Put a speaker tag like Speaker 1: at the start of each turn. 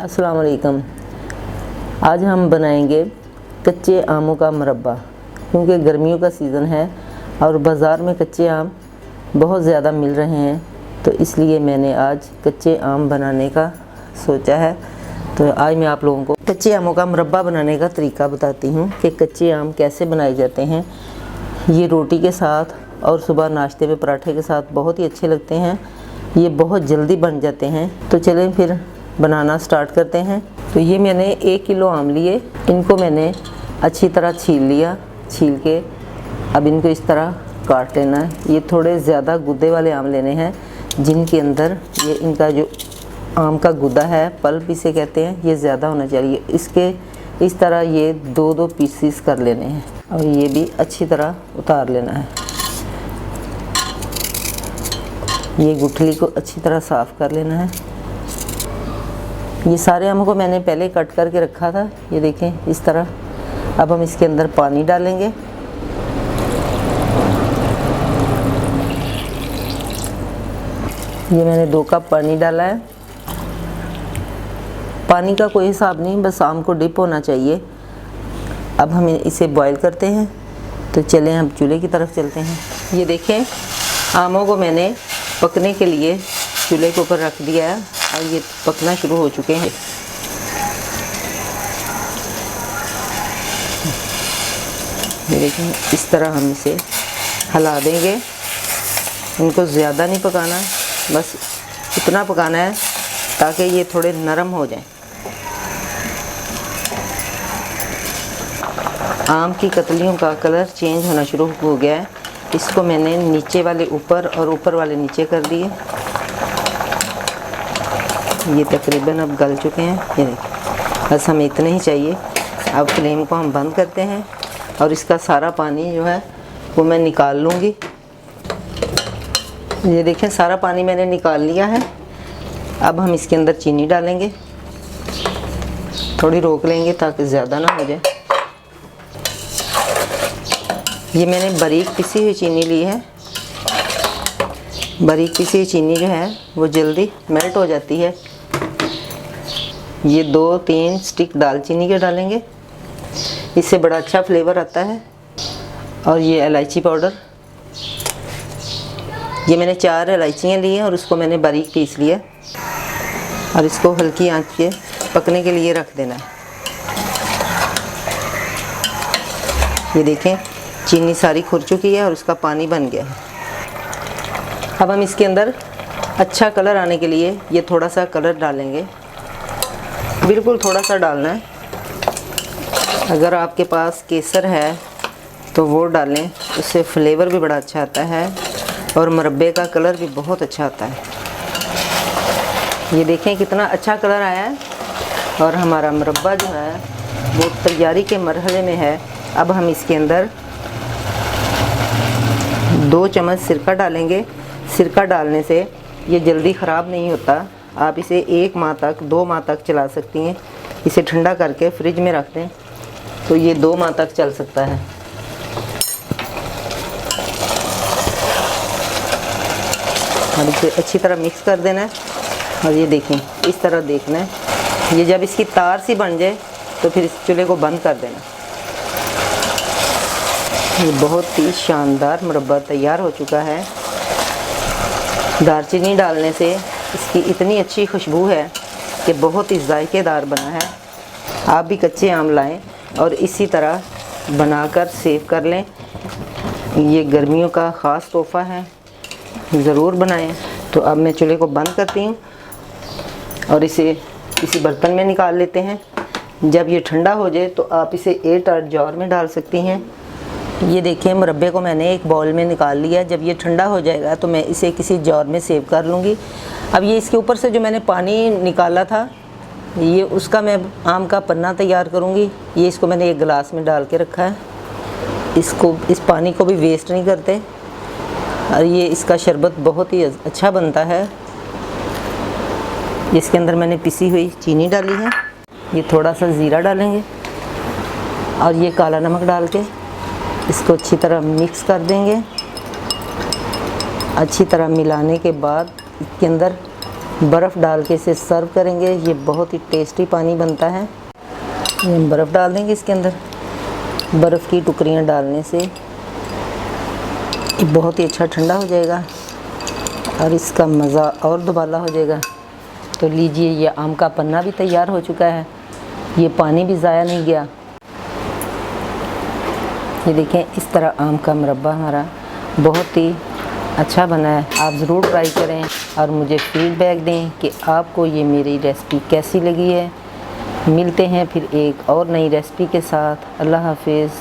Speaker 1: अस्सलाम वालेकुम। आज हम बनाएंगे कच्चे आमों का मुरब्बा। क्योंकि गर्मियों का सीज़न है और बाज़ार में कच्चे आम बहुत ज़्यादा मिल रहे हैं, तो इसलिए मैंने आज कच्चे आम बनाने का सोचा है। तो आज मैं आप लोगों को कच्चे आमों का मुरब्बा बनाने का तरीका बताती हूँ कि कच्चे आम कैसे बनाए जाते हैं। ये रोटी के साथ और सुबह नाश्ते में पराठे के साथ बहुत ही अच्छे लगते हैं। ये बहुत जल्दी बन जाते हैं। तो चलें फिर बनाना स्टार्ट करते हैं। तो ये मैंने 1 किलो आम लिए, इनको मैंने अच्छी तरह छील लिया। छील के अब इनको इस तरह काट लेना है। ये थोड़े ज़्यादा गुद्दे वाले आम लेने हैं, जिनके अंदर ये इनका जो आम का गुद्दा है, पल्प इसे कहते हैं, ये ज़्यादा होना चाहिए। इसके इस तरह ये 2-2 पीसीस कर लेने हैं और ये भी अच्छी तरह उतार लेना है। ये गुठली को अच्छी तरह साफ़ कर लेना है। ये सारे आमों को मैंने पहले कट करके रखा था, ये देखें इस तरह। अब हम इसके अंदर पानी डालेंगे। ये मैंने 2 कप पानी डाला है। पानी का कोई हिसाब नहीं, बस आम को डिप होना चाहिए। अब हम इसे बॉईल करते हैं। तो चलें हम चूल्हे की तरफ चलते हैं। ये देखें आमों को मैंने पकने के लिए चूल्हे के ऊपर रख दिया है और ये पकना शुरू हो चुके हैं। ये देखें इस तरह हम इसे हिला देंगे। इनको ज़्यादा नहीं पकाना, बस इतना पकाना है ताकि ये थोड़े नरम हो जाएं। आम की कतलियों का कलर चेंज होना शुरू हो गया है। इसको मैंने नीचे वाले ऊपर और ऊपर वाले नीचे कर दिए। ये तकरीबन अब गल चुके हैं। ये देखिए, बस हमें इतना ही चाहिए। अब फ्लेम को हम बंद करते हैं और इसका सारा पानी जो है वो मैं निकाल लूँगी। ये देखें सारा पानी मैंने निकाल लिया है। अब हम इसके अंदर चीनी डालेंगे। थोड़ी रोक लेंगे ताकि ज़्यादा ना हो जाए। ये मैंने बारीक पिसी हुई चीनी ली है। बारीक पिसी हुई चीनी जो है वो जल्दी मेल्ट हो जाती है। ये 2-3 स्टिक दालचीनी के डालेंगे, इससे बड़ा अच्छा फ्लेवर आता है। और ये इलायची पाउडर, ये मैंने 4 इलायचियाँ ली हैं और उसको मैंने बारीक पीस लिया और इसको हल्की आंच पे पकने के लिए रख देना है। ये देखें चीनी सारी खुर चुकी है और उसका पानी बन गया है। अब हम इसके अंदर अच्छा कलर आने के लिए ये थोड़ा सा कलर डालेंगे, बिल्कुल थोड़ा सा डालना है। अगर आपके पास केसर है तो वो डालें, उससे फ्लेवर भी बड़ा अच्छा आता है और मुरब्बे का कलर भी बहुत अच्छा आता है। ये देखें कितना अच्छा कलर आया है और हमारा मुरब्बा जो है वो तैयारी के मरहले में है। अब हम इसके अंदर 2 चम्मच सिरका डालेंगे। सिरका डालने से ये जल्दी ख़राब नहीं होता। आप इसे 1 माह तक 2 माह तक चला सकती हैं। इसे ठंडा करके फ्रिज में रख दें तो ये 2 माह तक चल सकता है। और इसे अच्छी तरह मिक्स कर देना है। और ये देखें इस तरह देखना है। ये जब इसकी तार सी बन जाए तो फिर इस चूल्हे को बंद कर देना। ये बहुत ही शानदार मुरब्बा तैयार हो चुका है। दालचीनी डालने से इसकी इतनी अच्छी खुशबू है कि बहुत ही जायकेदार बना है। आप भी कच्चे आम लाएं और इसी तरह बनाकर सेव कर लें। ये गर्मियों का ख़ास तोहफ़ा है, ज़रूर बनाएं। तो अब मैं चूल्हे को बंद करती हूँ और इसे किसी बर्तन में निकाल लेते हैं। जब ये ठंडा हो जाए तो आप इसे एयरटाइट जार में डाल सकती हैं। ये देखिए मुरब्बे को मैंने एक बाउल में निकाल लिया। जब ये ठंडा हो जाएगा तो मैं इसे किसी जार में सेव कर लूँगी। अब ये इसके ऊपर से जो मैंने पानी निकाला था, ये उसका मैं आम का पन्ना तैयार करूँगी। ये इसको मैंने एक गिलास में डाल के रखा है। इस पानी को भी वेस्ट नहीं करते और ये इसका शरबत बहुत ही अच्छा बनता है। इसके अंदर मैंने पिसी हुई चीनी डाली है। ये थोड़ा सा ज़ीरा डालेंगे और ये काला नमक डाल के इसको अच्छी तरह मिक्स कर देंगे। अच्छी तरह मिलाने के बाद इसके अंदर बर्फ़ डाल के इसे सर्व करेंगे। ये बहुत ही टेस्टी पानी बनता है। ये हम बर्फ़ डाल देंगे इसके अंदर। बर्फ़ की टुकड़ियाँ डालने से बहुत ही अच्छा ठंडा हो जाएगा और इसका मज़ा और दुबाला हो जाएगा। तो लीजिए, ये आम का पन्ना भी तैयार हो चुका है। ये पानी भी ज़ाया नहीं गया। ये देखें, इस तरह आम का मुरब्बा हमारा बहुत ही अच्छा बना है। आप ज़रूर ट्राई करें और मुझे फीडबैक दें कि आपको ये मेरी रेसिपी कैसी लगी है। मिलते हैं फिर एक और नई रेसिपी के साथ। अल्लाह हाफिज़।